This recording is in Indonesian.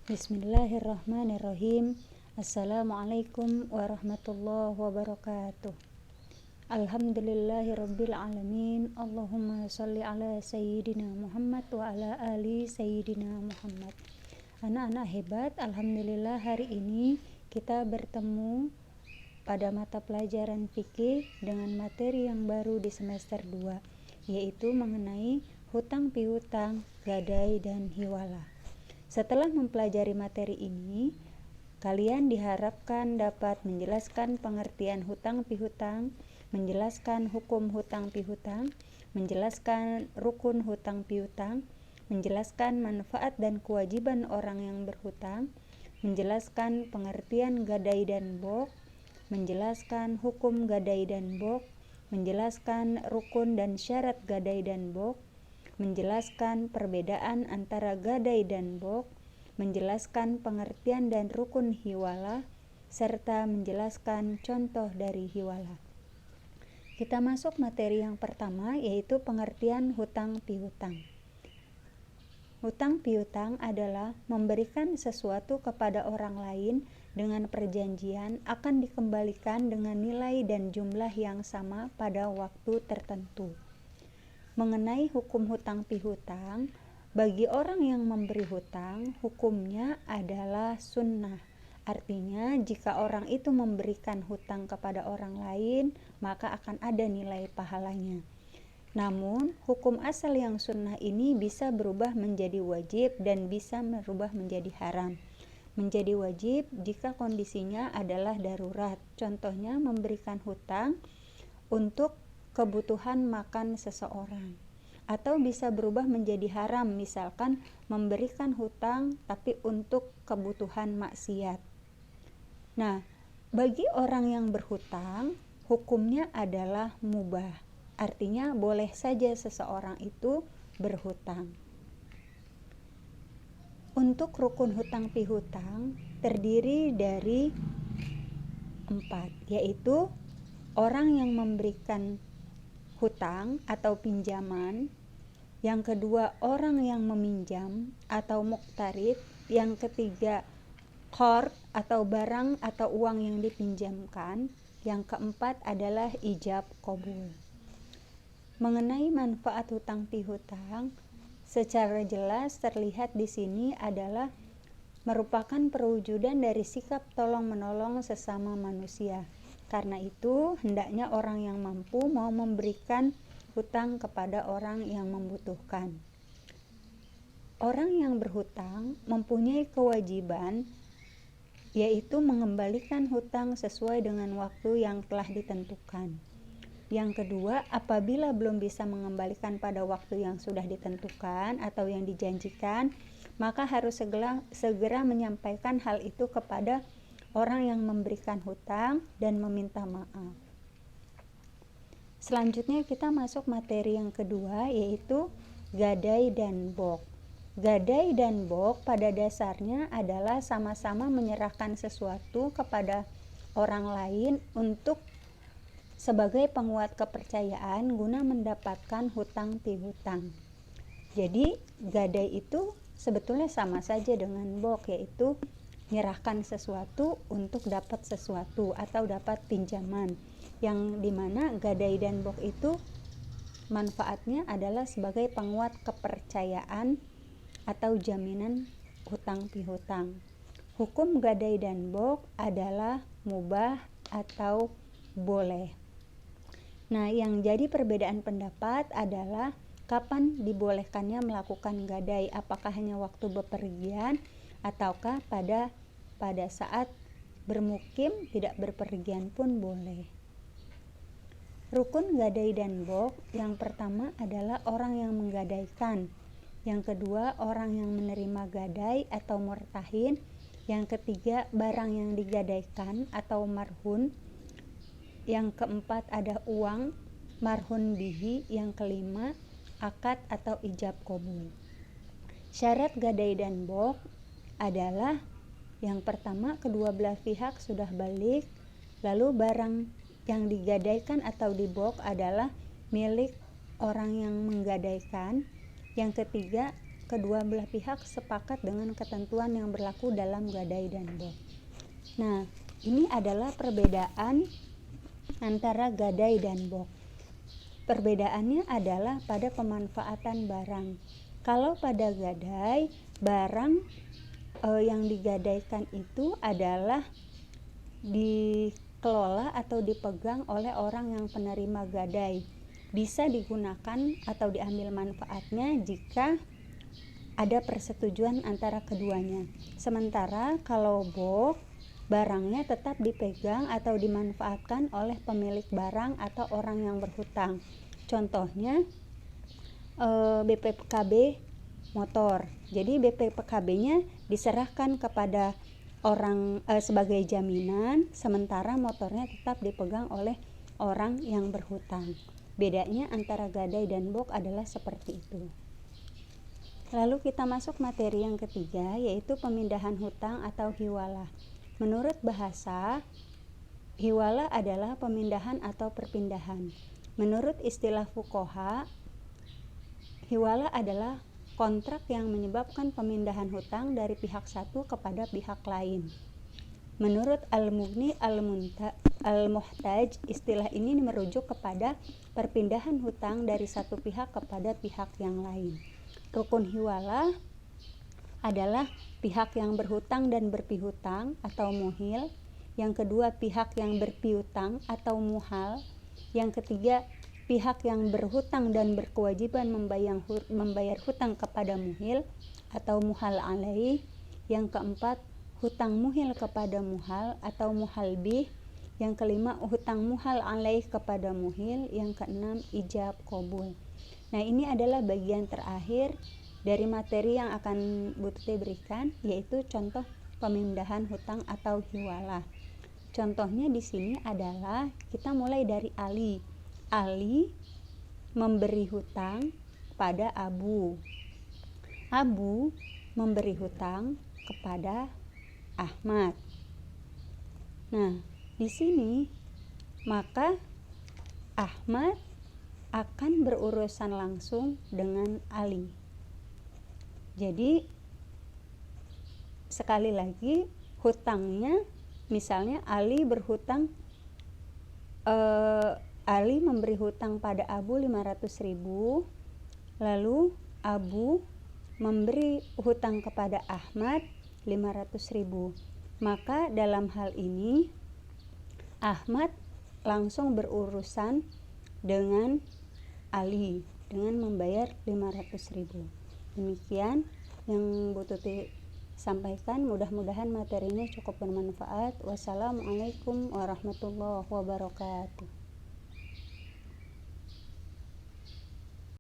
Bismillahirrahmanirrahim. Assalamualaikum warahmatullahi wabarakatuh. Alhamdulillahirabbil alamin. Allahumma shalli ala sayyidina Muhammad wa ala ali sayyidina Muhammad. Anak-anak hebat, alhamdulillah hari ini kita bertemu pada mata pelajaran fikih dengan materi yang baru di semester 2, yaitu mengenai hutang piutang, gadai dan hiwalah. Setelah mempelajari materi ini, kalian diharapkan dapat menjelaskan pengertian hutang pihutang, menjelaskan hukum hutang pihutang, menjelaskan rukun hutang piutang, menjelaskan manfaat dan kewajiban orang yang berhutang, menjelaskan pengertian gadai dan bok, menjelaskan hukum gadai dan bok, menjelaskan rukun dan syarat gadai dan bok, menjelaskan perbedaan antara gadai dan bok, menjelaskan pengertian dan rukun hiwalah, serta menjelaskan contoh dari hiwalah. Kita masuk materi yang pertama, yaitu pengertian hutang pihutang. Hutang piutang adalah memberikan sesuatu kepada orang lain dengan perjanjian akan dikembalikan dengan nilai dan jumlah yang sama pada waktu tertentu. Mengenai hukum hutang pihutang, bagi orang yang memberi hutang, hukumnya adalah sunnah. Artinya, jika orang itu memberikan hutang kepada orang lain, maka akan ada nilai pahalanya. Namun, hukum asal yang sunnah ini bisa berubah menjadi wajib dan bisa berubah menjadi haram. Menjadi wajib jika kondisinya adalah darurat. Contohnya, memberikan hutang untuk kebutuhan makan seseorang, atau bisa berubah menjadi haram, misalkan memberikan hutang tapi untuk kebutuhan maksiat. Nah, bagi orang yang berhutang, hukumnya adalah mubah, artinya boleh saja seseorang itu berhutang. Untuk rukun hutang pihutang terdiri dari 4, yaitu orang yang memberikan hutang atau pinjaman, yang kedua orang yang meminjam atau muqtarid, yang ketiga qard atau barang atau uang yang dipinjamkan, yang keempat adalah ijab qabul. Mengenai manfaat hutang pihutang, secara jelas terlihat di sini adalah merupakan perwujudan dari sikap tolong-menolong sesama manusia. Karena itu, hendaknya orang yang mampu mau memberikan hutang kepada orang yang membutuhkan. Orang yang berhutang mempunyai kewajiban, yaitu mengembalikan hutang sesuai dengan waktu yang telah ditentukan. Yang kedua, apabila belum bisa mengembalikan pada waktu yang sudah ditentukan atau yang dijanjikan, maka harus segera menyampaikan hal itu kepada orang yang memberikan hutang dan meminta maaf. Selanjutnya kita masuk materi yang kedua, yaitu gadai dan bok. Gadai dan bok pada dasarnya adalah sama-sama menyerahkan sesuatu kepada orang lain untuk sebagai penguat kepercayaan guna mendapatkan hutang pihutang. Jadi gadai itu sebetulnya sama saja dengan bok, yaitu menyerahkan sesuatu untuk dapat sesuatu atau dapat pinjaman, yang dimana gadai dan bok itu manfaatnya adalah sebagai penguat kepercayaan atau jaminan hutang pihutang. Hukum gadai dan bok adalah mubah atau boleh. Nah, yang jadi perbedaan pendapat adalah kapan dibolehkannya melakukan gadai, apakah hanya waktu bepergian ataukah pada saat bermukim tidak berpergian pun boleh. Rukun gadai dan bok, yang pertama adalah orang yang menggadaikan, yang kedua orang yang menerima gadai atau murtahin, yang ketiga barang yang digadaikan atau marhun, yang keempat ada uang marhun bihi, yang kelima akad atau ijab qabul. Syarat gadai dan bok adalah yang pertama, kedua belah pihak sudah balik, lalu barang yang digadaikan atau dibok adalah milik orang yang menggadaikan, yang ketiga kedua belah pihak sepakat dengan ketentuan yang berlaku dalam gadai dan bok. Nah, ini adalah perbedaan antara gadai dan bok. Perbedaannya adalah pada pemanfaatan barang. Kalau pada gadai, barang yang digadaikan itu adalah dikelola atau dipegang oleh orang yang penerima gadai. Bisa digunakan atau diambil manfaatnya jika ada persetujuan antara keduanya. Sementara kalau bok, barangnya tetap dipegang atau dimanfaatkan oleh pemilik barang atau orang yang berhutang. Contohnya BPKB motor. Jadi BPKB-nya diserahkan kepada orang sebagai jaminan, sementara motornya tetap dipegang oleh orang yang berhutang. Bedanya antara gadai dan bok adalah seperti itu. Lalu kita masuk materi yang ketiga, yaitu pemindahan hutang atau hiwalah. Menurut bahasa, hiwalah adalah pemindahan atau perpindahan. Menurut istilah fuqaha, hiwalah adalah kontrak yang menyebabkan pemindahan hutang dari pihak satu kepada pihak lain. Menurut Al-Mughni Al-Muhtaj, istilah ini merujuk kepada perpindahan hutang dari satu pihak kepada pihak yang lain. Rukun hiwalah adalah pihak yang berhutang dan berpihutang atau muhil. Yang kedua, pihak yang berpihutang atau muhal. Yang ketiga, pihak yang berhutang dan berkewajiban membayar hutang kepada muhil atau muhal alaih. Yang keempat, hutang muhil kepada muhal atau muhal bih. Yang kelima, hutang muhal alaih kepada muhil. Yang keenam, ijab qabul. Nah, ini adalah bagian terakhir dari materi yang akan Bu Tuti berikan, yaitu contoh pemindahan hutang atau hiwalah. Contohnya di sini adalah kita mulai dari Ali. Ali memberi hutang pada Abu. Abu memberi hutang kepada Ahmad. Nah, di sini maka Ahmad akan berurusan langsung dengan Ali. Jadi sekali lagi hutangnya, misalnya Ali berhutang Ali memberi hutang pada Abu 500.000, lalu Abu memberi hutang kepada Ahmad 500.000. Maka dalam hal ini Ahmad langsung berurusan dengan Ali dengan membayar 500.000. Demikian yang Bu Tuti sampaikan, mudah-mudahan materinya cukup bermanfaat. Wassalamualaikum warahmatullahi wabarakatuh.